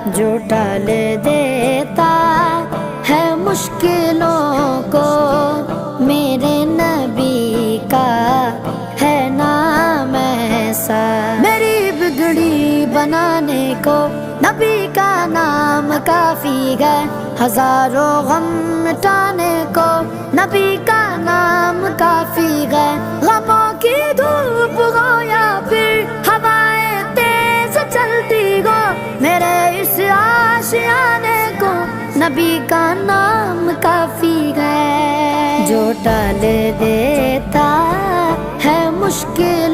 जो टाल देता है मुश्किलों को। मेरे नबी का है नाम ऐसा। मेरी बिगड़ी बनाने को नबी का नाम काफी है। हजारों गम मिटाने को नबी का नाम काफी है। गमों की धूप हो या फिर हवाएं तेज चलती हो, मेरे इस आशियाने को नबी का नाम काफी है। जो टाल देता है मुश्किल